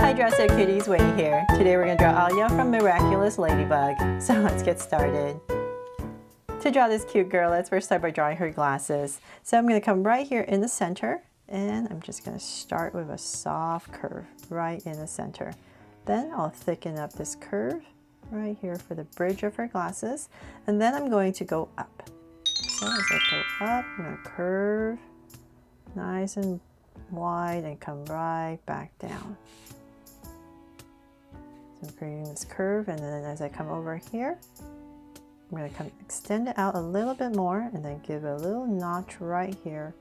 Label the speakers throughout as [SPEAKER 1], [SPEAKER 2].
[SPEAKER 1] Hi Dresser Kitties, Winnie here. Today we're going to draw Alya from Miraculous Ladybug. So let's get started. To draw this cute girl, let's first start by drawing her glasses. So I'm going to come right here in the center, and I'm just going to start with a soft curve right in the center. Then I'll thicken up this curve right here for the bridge of her glasses, and then I'm going to go up. So as I go up, I'm going to curve nice and wide and come right back down. So I'm creating this curve, and then as I come over here, I'm going to extend it out a little bit more and then give a little notch right here,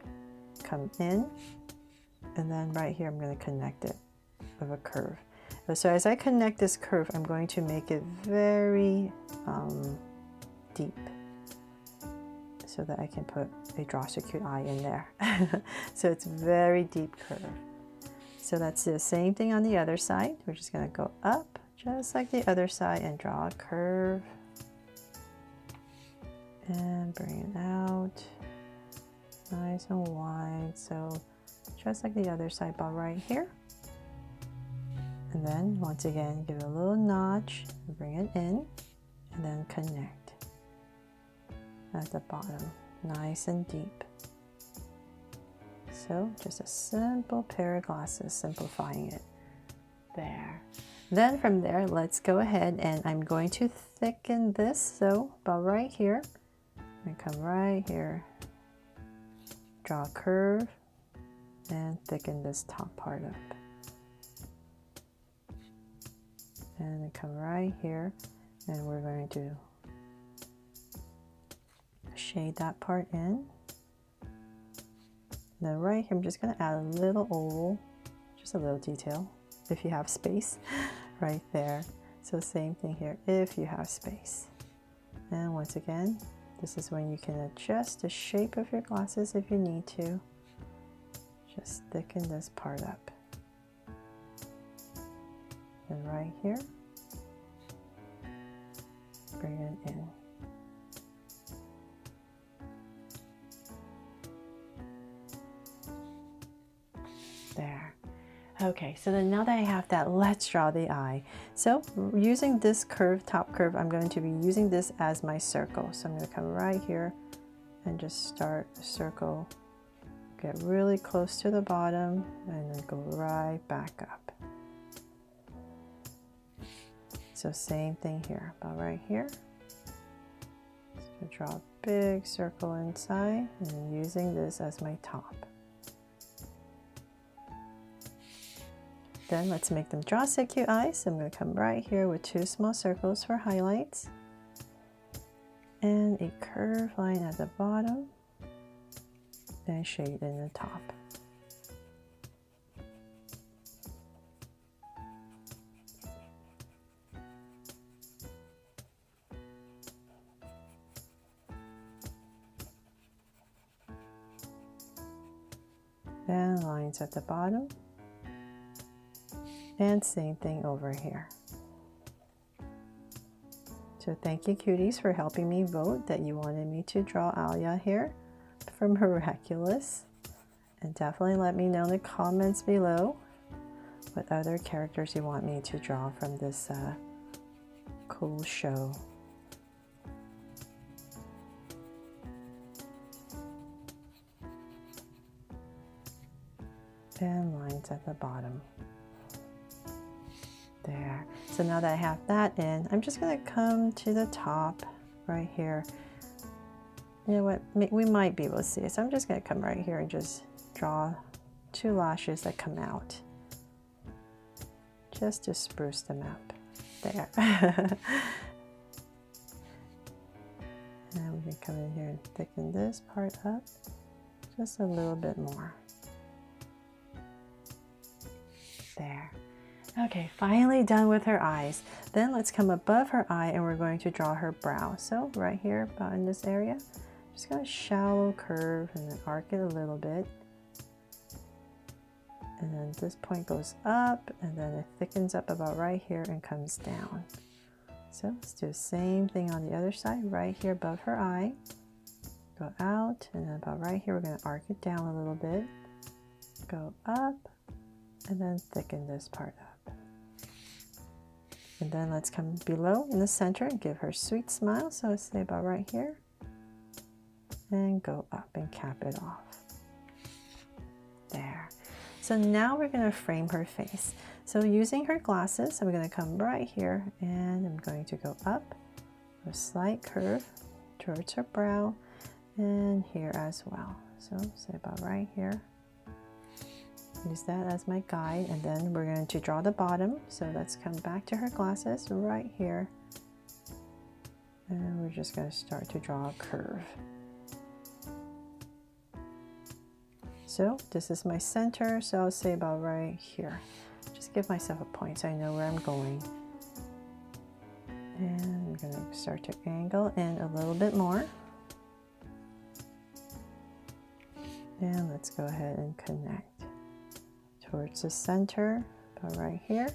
[SPEAKER 1] come in, and then right here I'm going to connect it with a curve. So as I connect this curve, I'm going to make it very deep so that I can put a Draw So Cute eye in there. So it's very deep curve. So let's do the same thing on the other side. We're just going to go up just like the other side and draw a curve and bring it out nice and wide. So just like the other side, about right here. And then once again, give it a little notch, bring it in, and then connect at the bottom, nice and deep. So just a simple pair of glasses, simplifying it there. Then from there, let's go ahead and I'm going to thicken this. So about right here, I'm going to come right here, draw a curve, and thicken this top part up. And then come right here, and we're going to shade that part in. And then right here, I'm just going to add a little oval, just a little detail, if you have space, right there. So same thing here, if you have space. And once again, this is when you can adjust the shape of your glasses if you need to. Just thicken this part up. And right here, bring it in. There. Okay, so then now that I have that, let's draw the eye. So using this curve, top curve, I'm going to be using this as my circle. So I'm going to come right here and just start a circle, get really close to the bottom, and then go right back up. So same thing here, about right here. So draw a big circle inside and using this as my top. Then let's make them Draw So Cute eyes. So I'm going to come right here with two small circles for highlights and a curved line at the bottom and shade in the top. And lines at the bottom. And same thing over here. So thank you cuties for helping me vote that you wanted me to draw Alya here from Miraculous. And definitely let me know in the comments below what other characters you want me to draw from this cool show. And lines at the bottom. There. So now that I have that in, I'm just going to come to the top right here. You know what? We might be able to see it. So I'm just going to come right here and just draw two lashes that come out. Just to spruce them up. There. And we can come in here and thicken this part up just a little bit more. There. Okay, finally done with her eyes. Then let's come above her eye and we're going to draw her brow. So right here, about in this area, just going to shallow curve and then arc it a little bit. And then this point goes up and then it thickens up about right here and comes down. So let's do the same thing on the other side, right here above her eye. Go out and then about right here, we're going to arc it down a little bit. Go up and then thicken this part up. And then let's come below in the center and give her a sweet smile. So let's stay about right here. And go up and cap it off. There. So now we're going to frame her face. So using her glasses, I'm going to come right here and I'm going to go up a slight curve towards her brow and here as well. So say about right here. Use that as my guide, and then we're going to draw the bottom. So let's come back to her glasses right here. And we're just going to start to draw a curve. So this is my center, so I'll say about right here. Just give myself a point so I know where I'm going. And I'm going to start to angle in a little bit more. And let's go ahead and connect towards the center, about right here,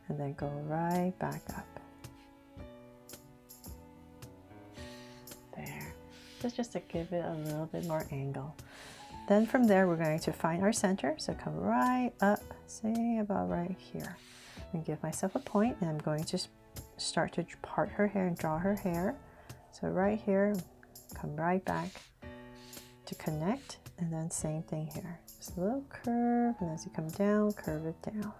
[SPEAKER 1] and then go right back up. There. Just to give it a little bit more angle. Then from there, we're going to find our center. So come right up, say about right here. And give myself a point, and I'm going to start to part her hair and draw her hair. So right here, come right back to connect, and then same thing here. Just a little curve, and as you come down, curve it down.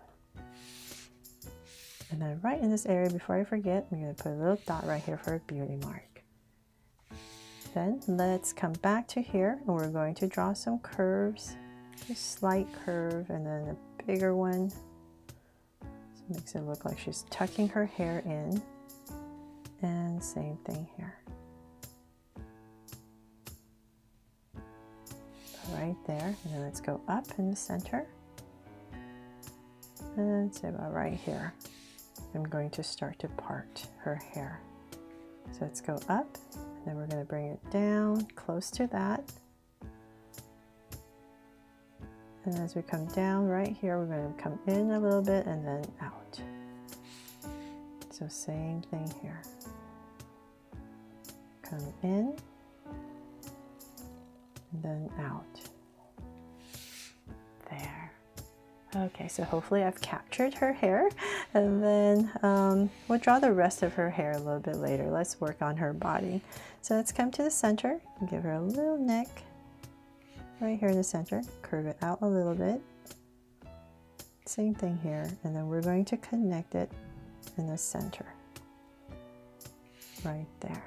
[SPEAKER 1] And then right in this area, before I forget, I'm going to put a little dot right here for a beauty mark. Then let's come back to here, and we're going to draw some curves, a slight curve, and then a bigger one. So it makes it look like she's tucking her hair in, and same thing here. Right there, and then let's go up in the center, and say about right here. I'm going to start to part her hair. So let's go up, and then we're going to bring it down close to that. And as we come down right here, we're going to come in a little bit and then out. So same thing here. Come in, and then out. There. Okay, so hopefully I've captured her hair, and then we'll draw the rest of her hair a little bit later. Let's work on her body. So let's come to the center and give her a little neck right here in the center. Curve it out a little bit. Same thing here, and then we're going to connect it in the center. Right there.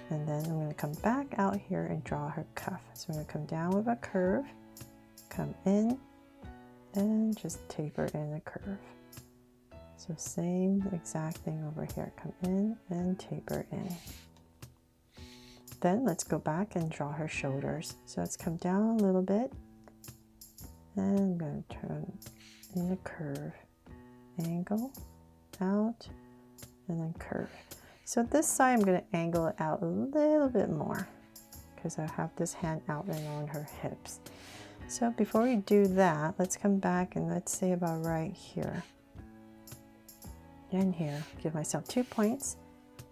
[SPEAKER 1] And then I'm going to come back out here and draw her cuff. So I'm going to come down with a curve, come in, and just taper in a curve. So same exact thing over here. Come in and taper in. Then let's go back and draw her shoulders. So let's come down a little bit, and I'm going to turn in a curve, angle, out, and then curve. So this side I'm going to angle it out a little bit more because I have this hand out and on her hips. So before we do that, let's come back and let's say about right here and here. Give myself 2 points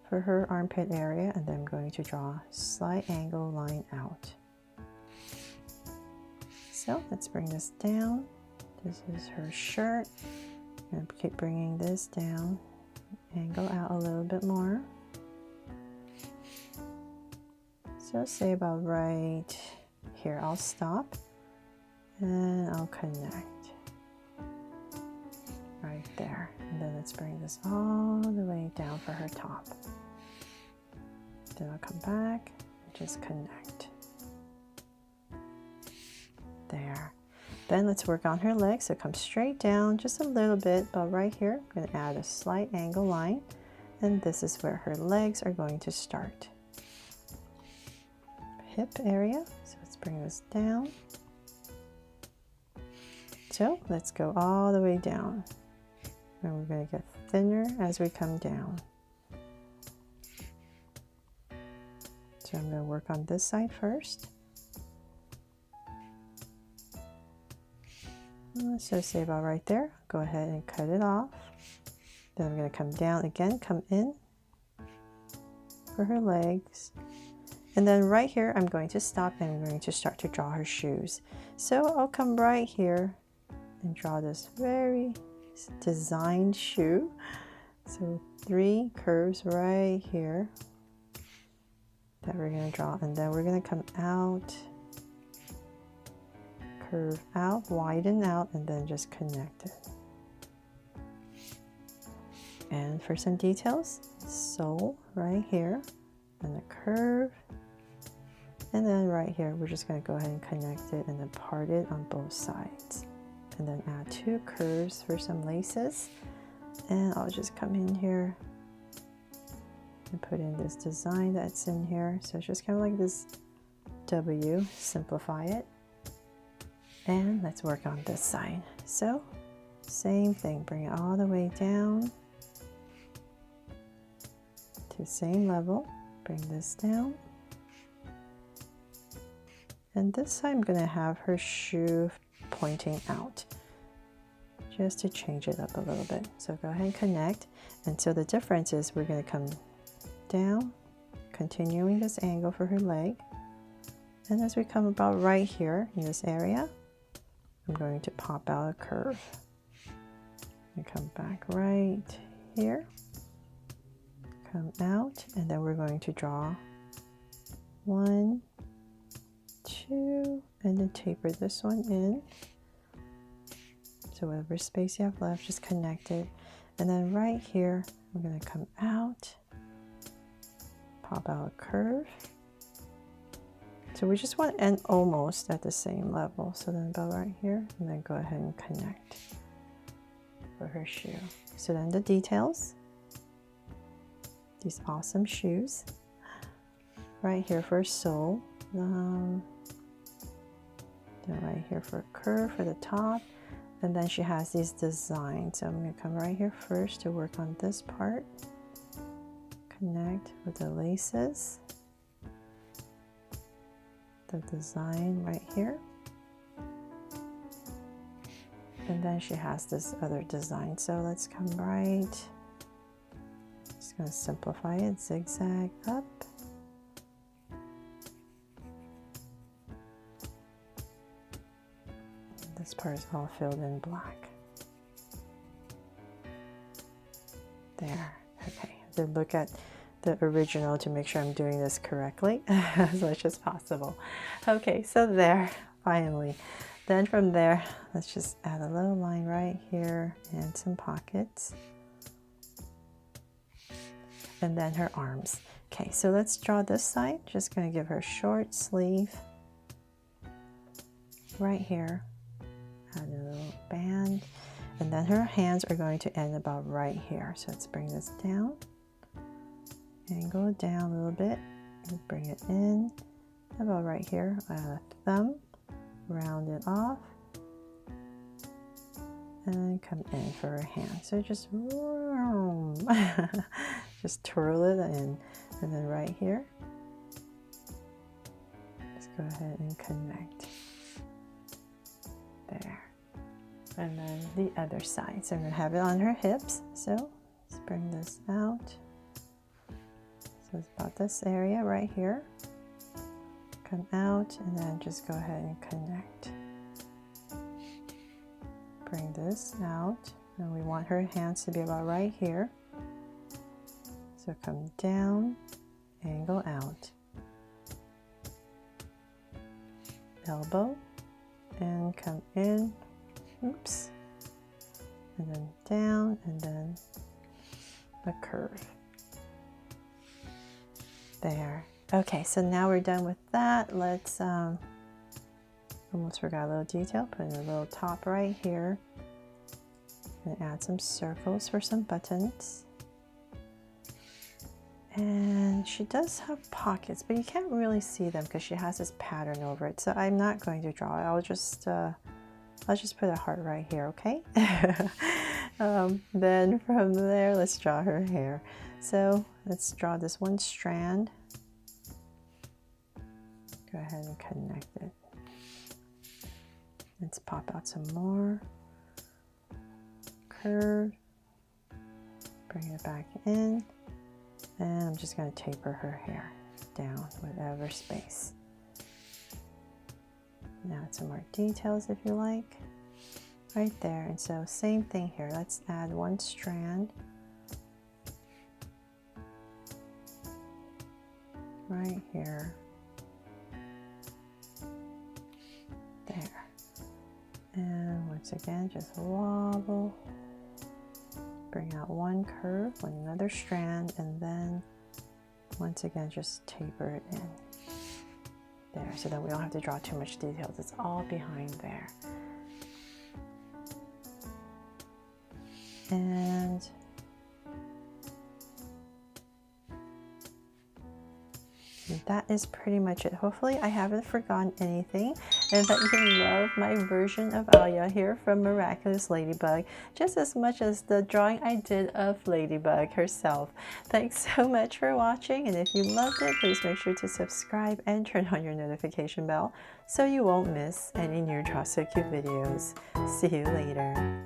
[SPEAKER 1] for her armpit area, and then I'm going to draw a slight angle line out. So let's bring this down. This is her shirt. I'm going to keep bringing this down. Angle out a little bit more. So say about right here. I'll stop and I'll connect right there. And then let's bring this all the way down for her top. Then I'll come back and just connect. There. Then let's work on her legs. So come straight down just a little bit, but right here, I'm going to add a slight angle line, and this is where her legs are going to start. Hip area. So let's bring this down. So let's go all the way down. And we're going to get thinner as we come down. So I'm going to work on this side first. So say about right there, go ahead and cut it off. Then I'm going to come down again, come in for her legs. And then right here, I'm going to stop and I'm going to start to draw her shoes. So I'll come right here and draw this very designed shoe. So 3 curves right here that we're going to draw, and then we're going to come out, curve out, widen out, and then just connect it. And for some details, sole right here, and a curve, and then right here we're just going to go ahead and connect it and then part it on both sides, and then add 2 curves for some laces. And I'll just come in here and put in this design that's in here. So it's just kind of like this W, simplify it. And let's work on this side. So same thing, bring it all the way down to the same level, bring this down. And this side I'm going to have her shoe pointing out, just to change it up a little bit. So go ahead and connect. And so the difference is we're going to come down, continuing this angle for her leg. And as we come about right here in this area, I'm going to pop out a curve. And come back right here, come out, and then we're going to draw 1, 2, and then taper this one in. So whatever space you have left, just connect it. And then right here, we're going to come out, pop out a curve. So we just want to end almost at the same level. So then about right here, and then go ahead and connect for her shoe. So then the details, these awesome shoes. Right here for a sole. Then right here for a curve for the top. And then she has these designs. So I'm going to come right here first to work on this part. Connect with the laces. The design right here. And then she has this other design. So let's come right. Just going to simplify it. Zigzag up. This part is all filled in black. There. Okay. I have to look at the original to make sure I'm doing this correctly as much as possible. Okay, so there, finally. Then from there, let's just add a little line right here and some pockets. And then her arms. Okay, so let's draw this side. Just going to give her short sleeve right here. Add a little band, and then her hands are going to end about right here. So let's bring this down and go down a little bit and bring it in about right here. Add a thumb, round it off, and come in for her hand. So just just twirl it in, and then right here, just go ahead and connect. There. And then the other side. So I'm going to have it on her hips. So let's bring this out. So it's about this area right here. Come out, and then just go ahead and connect. Bring this out. And we want her hands to be about right here. So come down, angle out. Elbow. And come in, oops, and then down, and then a curve. There. Okay, so now we're done with that. Let's, almost forgot a little detail, put in a little top right here, and add some circles for some buttons. And she does have pockets, but you can't really see them because she has this pattern over it. So I'm not going to draw it. I'll just put a heart right here, okay? Then from there, let's draw her hair. So let's draw this one strand. Go ahead and connect it. Let's pop out some more. Curve. Bring it back in. And I'm just going to taper her hair down, whatever space. Now add some more details if you like. Right there. And so same thing here. Let's add one strand right here. There. And once again, just wobble. Bring out one curve with another strand, and then once again, just taper it in. There, so that we don't have to draw too much details. It's all behind there. And that is pretty much it. Hopefully I haven't forgotten anything, and that you love my version of Alya here from Miraculous Ladybug just as much as the drawing I did of Ladybug herself. Thanks so much for watching, and if you loved it, please make sure to subscribe and turn on your notification bell so you won't miss any new Draw So Cute videos. See you later.